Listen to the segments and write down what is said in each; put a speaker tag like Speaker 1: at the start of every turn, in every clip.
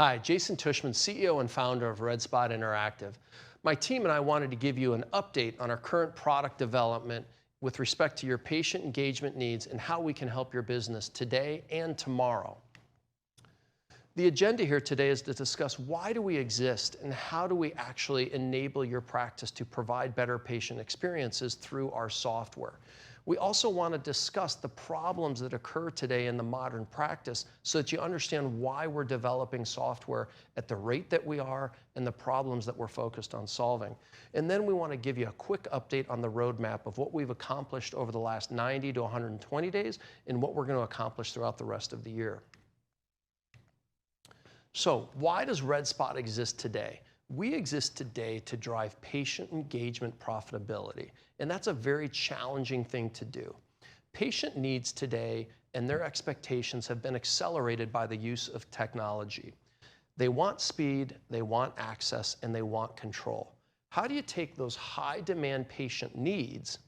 Speaker 1: Hi, Jason Tushman, CEO and founder of RedSpot Interactive. My team and I wanted to give you an update on our current product development with respect to your patient engagement needs and how we can help your business today and tomorrow. The agenda here today is to discuss why do we exist and how do we actually enable your practice to provide better patient experiences through our software. We also want to discuss the problems that occur today in the modern practice so that you understand why we're developing software at the rate that we are and the problems that we're focused on solving. And then we want to give you a quick update on the roadmap of what we've accomplished over the last 90 to 120 days and what we're going to accomplish throughout the rest of the year. So why does RedSpot exist today? We exist today to drive patient engagement profitability, and that's a very challenging thing to do. Patient needs today and their expectations have been accelerated by the use of technology. They want speed, they want access, and they want control. How do you take those high-demand patient needs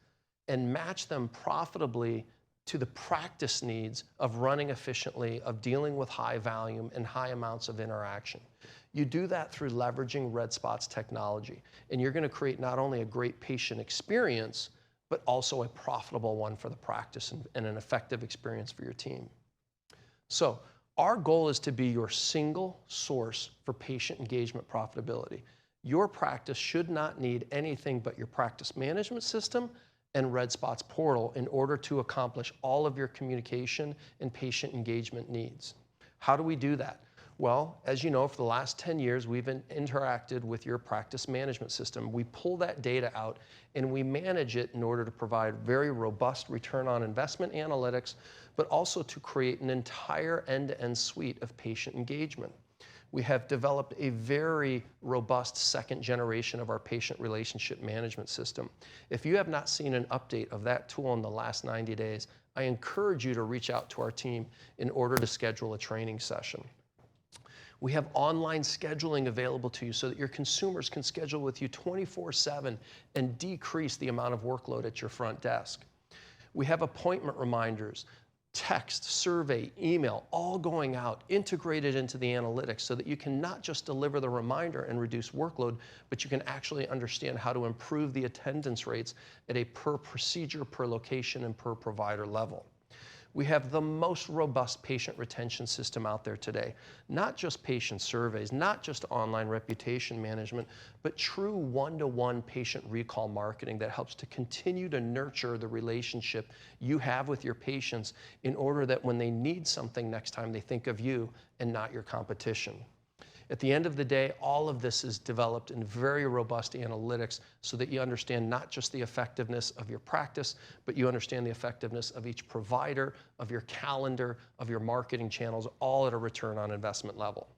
Speaker 1: and match them profitably to the practice needs of running efficiently, of dealing with high volume and high amounts of interaction? You do that through leveraging RedSpot's technology, and you're going to create not only a great patient experience, but also a profitable one for the practice and an effective experience for your team. So our goal is to be your single source for patient engagement profitability. Your practice should not need anything but your practice management system and RedSpot's portal in order to accomplish all of your communication and patient engagement needs. How do we do that? Well, as you know, for the last 10 years, we've interacted with your practice management system. We pull that data out and we manage it in order to provide very robust return on investment analytics, but also to create an entire end-to-end suite of patient engagement. We have developed a very robust second generation of our patient relationship management system. If you have not seen an update of that tool in the last 90 days, I encourage you to reach out to our team in order to schedule a training session. We have online scheduling available to you so that your consumers can schedule with you 24/7 and decrease the amount of workload at your front desk. We have appointment reminders, text, survey, email, all going out, integrated into the analytics so that you can not just deliver the reminder and reduce workload, but you can actually understand how to improve the attendance rates at a per procedure, per location, and per provider level. We have the most robust patient retention system out there today. Not just patient surveys, not just online reputation management, but true one-to-one patient recall marketing that helps to continue to nurture the relationship you have with your patients in order that when they need something next time, they think of you and not your competition. At the end of the day, all of this is developed in very robust analytics so that you understand not just the effectiveness of your practice, but you understand the effectiveness of each provider, of your calendar, of your marketing channels, all at a return on investment level.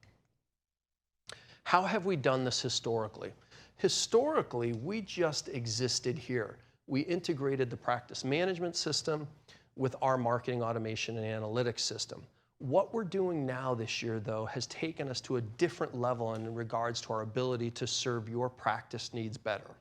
Speaker 1: How have we done this historically? Historically, we just existed here. We integrated the practice management system with our marketing automation and analytics system. What we're doing now this year, though, has taken us to a different level in regards to our ability to serve your practice needs better.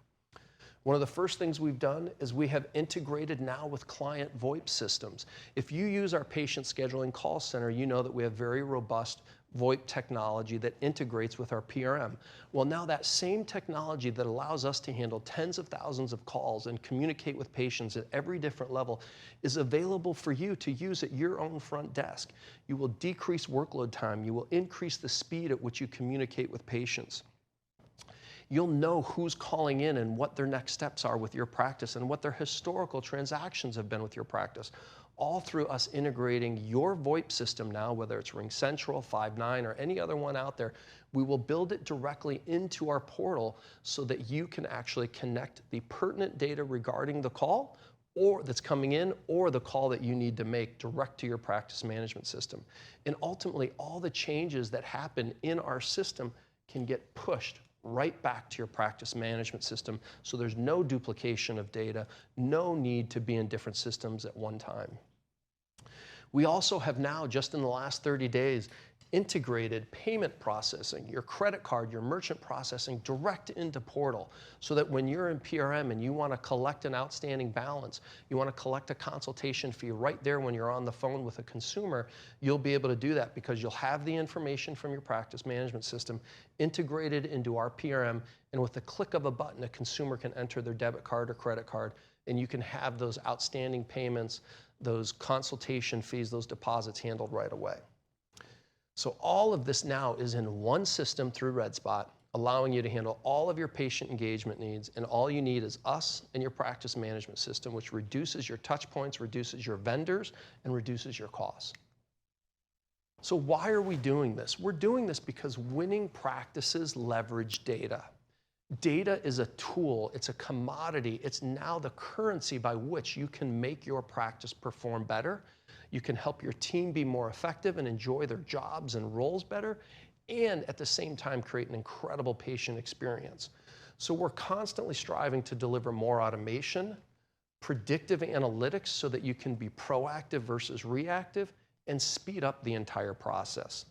Speaker 1: One of the first things we've done is we have integrated now with client VoIP systems. If you use our patient scheduling call center, you know that we have very robust VoIP technology that integrates with our PRM. Well, now that same technology that allows us to handle tens of thousands of calls and communicate with patients at every different level is available for you to use at your own front desk. You will decrease workload time. You will increase the speed at which you communicate with patients. You'll know who's calling in and what their next steps are with your practice and what their historical transactions have been with your practice. All through us integrating your VoIP system now, whether it's RingCentral, Five9, or any other one out there, we will build it directly into our portal so that you can actually connect the pertinent data regarding the call or that's coming in or the call that you need to make direct to your practice management system. And ultimately, all the changes that happen in our system can get pushed right back to your practice management system, so there's no duplication of data, no need to be in different systems at one time. We also have now, just in the last 30 days, integrated payment processing, your credit card, your merchant processing direct into Portal, so that when you're in PRM and you want to collect an outstanding balance, you want to collect a consultation fee right there when you're on the phone with a consumer, you'll be able to do that because you'll have the information from your practice management system integrated into our PRM, and with the click of a button, a consumer can enter their debit card or credit card, and you can have those outstanding payments, those consultation fees, those deposits handled right away. So all of this now is in one system through RedSpot, allowing you to handle all of your patient engagement needs, and all you need is us and your practice management system, which reduces your touch points, reduces your vendors, and reduces your costs. So why are we doing this? We're doing this because winning practices leverage data. Data is a tool, it's a commodity, it's now the currency by which you can make your practice perform better. You can help your team be more effective and enjoy their jobs and roles better, and at the same time create an incredible patient experience. So we're constantly striving to deliver more automation, predictive analytics so that you can be proactive versus reactive, and speed up the entire process.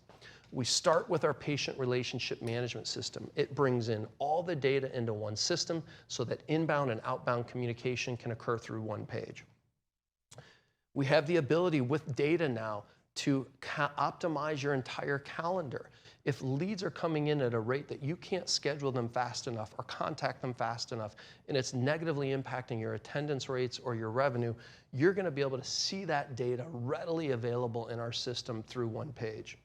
Speaker 1: We start with our patient relationship management system. It brings in all the data into one system so that inbound and outbound communication can occur through one page. We have the ability with data now to optimize your entire calendar. If leads are coming in at a rate that you can't schedule them fast enough or contact them fast enough, and it's negatively impacting your attendance rates or your revenue, you're going to be able to see that data readily available in our system through one page.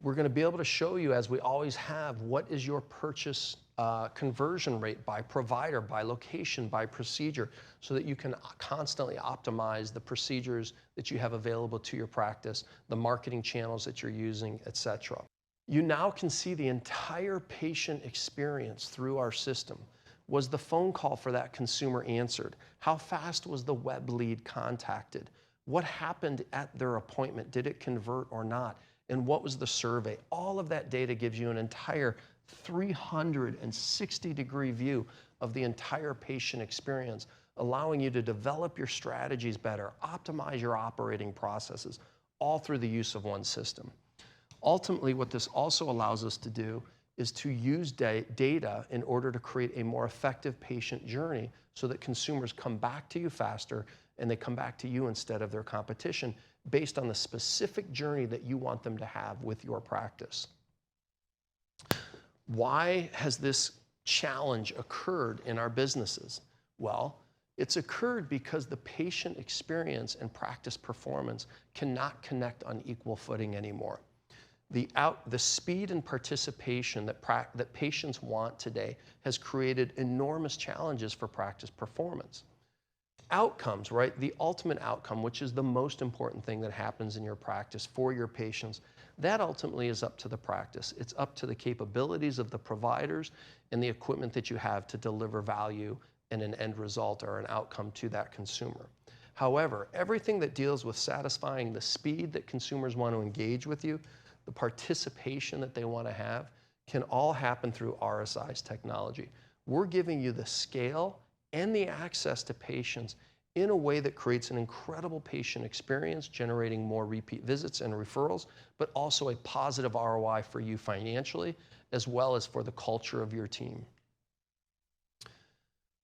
Speaker 1: We're going to be able to show you, as we always have, what is your purchase conversion rate by provider, by location, by procedure, so that you can constantly optimize the procedures that you have available to your practice, the marketing channels that you're using, etc. You now can see the entire patient experience through our system. Was the phone call for that consumer answered? How fast was the web lead contacted? What happened at their appointment? Did it convert or not? And what was the survey? All of that data gives you an entire 360-degree view of the entire patient experience, allowing you to develop your strategies better, optimize your operating processes, all through the use of one system. Ultimately, what this also allows us to do is to use data in order to create a more effective patient journey so that consumers come back to you faster and they come back to you instead of their competition, based on the specific journey that you want them to have with your practice. Why has this challenge occurred in our businesses? Well, it's occurred because the patient experience and practice performance cannot connect on equal footing anymore. The speed and participation that patients want today has created enormous challenges for practice performance. Outcomes, right? The ultimate outcome, which is the most important thing that happens in your practice for your patients, that ultimately is up to the practice. It's up to the capabilities of the providers and the equipment that you have to deliver value and an end result or an outcome to that consumer. However, everything that deals with satisfying the speed that consumers want to engage with you, the participation that they want to have, can all happen through RSI's technology. We're giving you the scale and the access to patients in a way that creates an incredible patient experience, generating more repeat visits and referrals, but also a positive ROI for you financially, as well as for the culture of your team.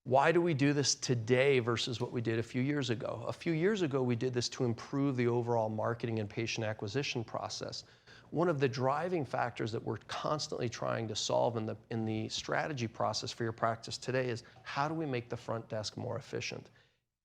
Speaker 1: Why do we do this today versus what we did a few years ago? A few years ago, we did this to improve the overall marketing and patient acquisition process. One of the driving factors that we're constantly trying to solve in the strategy process for your practice today is, how do we make the front desk more efficient?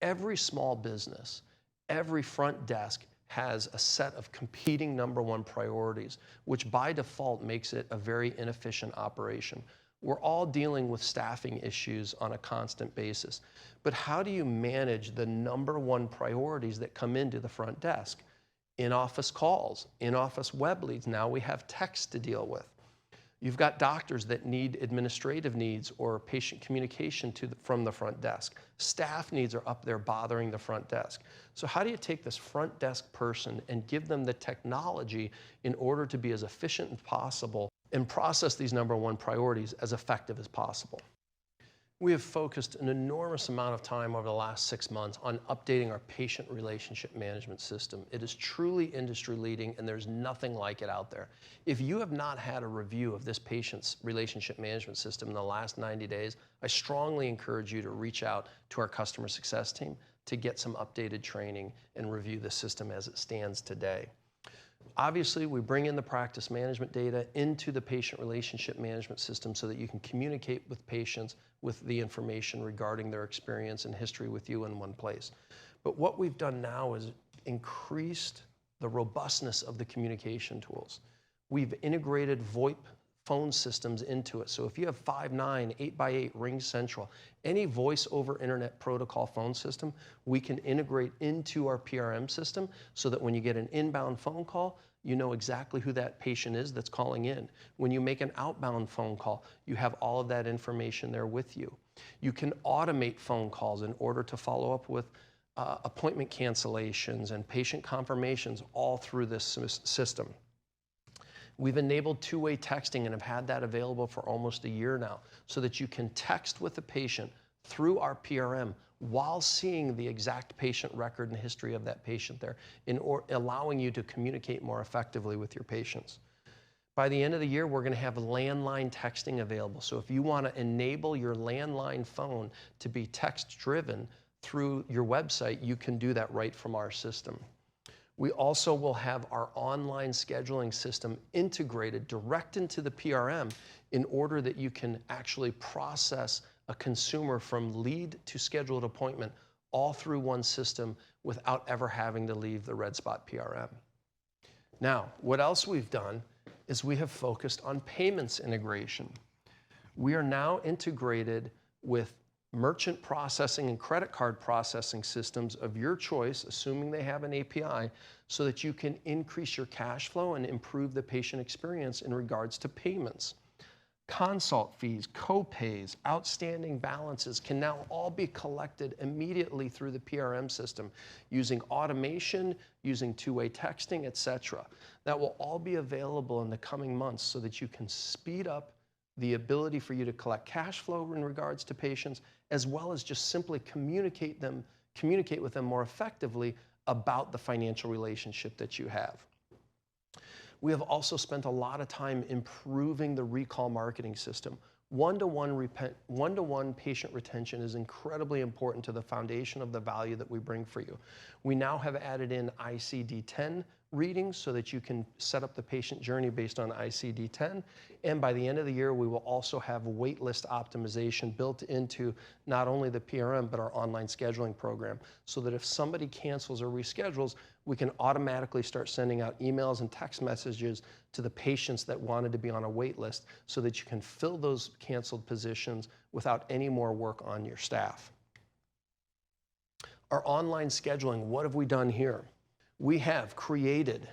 Speaker 1: Every small business, every front desk has a set of competing #1 priorities, which by default makes it a very inefficient operation. We're all dealing with staffing issues on a constant basis. But how do you manage the #1 priorities that come into the front desk? In-office calls, in-office web leads. Now we have text to deal with. You've got doctors that need administrative needs or patient communication from the front desk. Staff needs are up there bothering the front desk. So how do you take this front desk person and give them the technology in order to be as efficient as possible and process these #1 priorities as effective as possible? We have focused an enormous amount of time over the last 6 months on updating our patient relationship management system. It is truly industry leading and there's nothing like it out there. If you have not had a review of this patient's relationship management system in the last 90 days, I strongly encourage you to reach out to our customer success team to get some updated training and review the system as it stands today. Obviously, we bring in the practice management data into the patient relationship management system so that you can communicate with patients with the information regarding their experience and history with you in one place. But what we've done now is increased the robustness of the communication tools. We've integrated VoIP phone systems into it. So if you have 5.9, 8x8, RingCentral, any voice over internet protocol phone system, we can integrate into our PRM system so that when you get an inbound phone call, you know exactly who that patient is that's calling in. When you make an outbound phone call, you have all of that information there with you. You can automate phone calls in order to follow up with appointment cancellations and patient confirmations all through this system. We've enabled two-way texting and have had that available for almost a year now so that you can text with the patient through our PRM while seeing the exact patient record and history of that patient there, allowing you to communicate more effectively with your patients. By the end of the year, we're going to have landline texting available. So if you want to enable your landline phone to be text-driven through your website, you can do that right from our system. We also will have our online scheduling system integrated direct into the PRM in order that you can actually process a consumer from lead to scheduled appointment all through one system without ever having to leave the RedSpot PRM. Now, what else we've done is we have focused on payments integration. We are now integrated with merchant processing and credit card processing systems of your choice, assuming they have an API, so that you can increase your cash flow and improve the patient experience in regards to payments. Consult fees, co-pays, outstanding balances can now all be collected immediately through the PRM system using automation, using two-way texting, etc. That will all be available in the coming months so that you can speed up the ability for you to collect cash flow in regards to patients, as well as just simply communicate with them more effectively about the financial relationship that you have. We have also spent a lot of time improving the recall marketing system. One-to-one patient retention is incredibly important to the foundation of the value that we bring for you. We now have added in ICD-10 readings so that you can set up the patient journey based on ICD-10. And by the end of the year, we will also have waitlist optimization built into not only the PRM, but our online scheduling program, so that if somebody cancels or reschedules, we can automatically start sending out emails and text messages to the patients that wanted to be on a wait list so that you can fill those canceled positions without any more work on your staff. Our online scheduling, what have we done here? We have created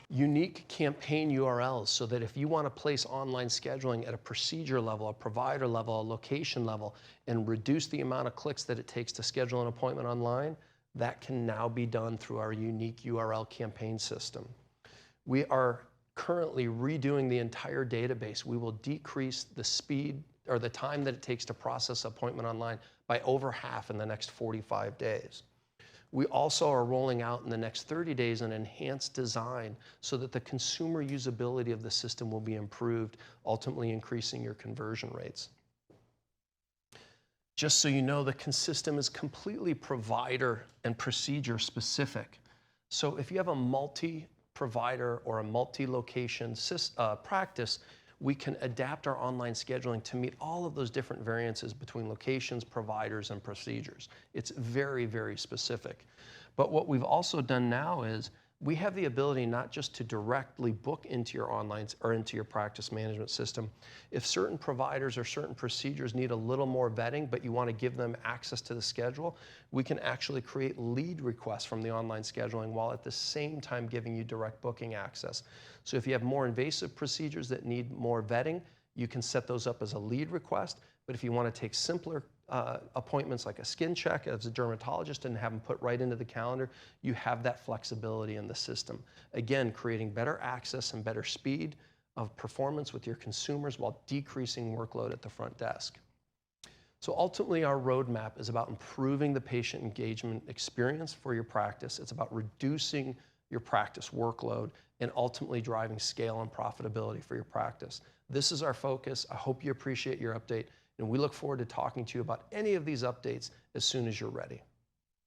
Speaker 1: unique campaign URLs so that if you want to place online scheduling at a procedure level, a provider level, a location level, and reduce the amount of clicks that it takes to schedule an appointment online, that can now be done through our unique URL campaign system. We are currently redoing the entire database. We will decrease the speed or the time that it takes to process an appointment online by over half in the next 45 days. We also are rolling out in the next 30 days an enhanced design so that the consumer usability of the system will be improved, ultimately increasing your conversion rates. Just so you know, the system is completely provider and procedure specific. So if you have a multi-provider or a multi-location practice, we can adapt our online scheduling to meet all of those different variances between locations, providers, and procedures. It's very, very specific. But what we've also done now is we have the ability not just to directly book into your online or into your practice management system. If certain providers or certain procedures need a little more vetting, but you want to give them access to the schedule, we can actually create lead requests from the online scheduling while at the same time giving you direct booking access. So if you have more invasive procedures that need more vetting, you can set those up as a lead request. But if you want to take simpler appointments like a skin check as a dermatologist and have them put right into the calendar, you have that flexibility in the system. Again, creating better access and better speed of performance with your consumers while decreasing workload at the front desk. So ultimately, our roadmap is about improving the patient engagement experience for your practice. It's about reducing your practice workload and ultimately driving scale and profitability for your practice. This is our focus. I hope you appreciate your update, and we look forward to talking to you about any of these updates as soon as you're ready.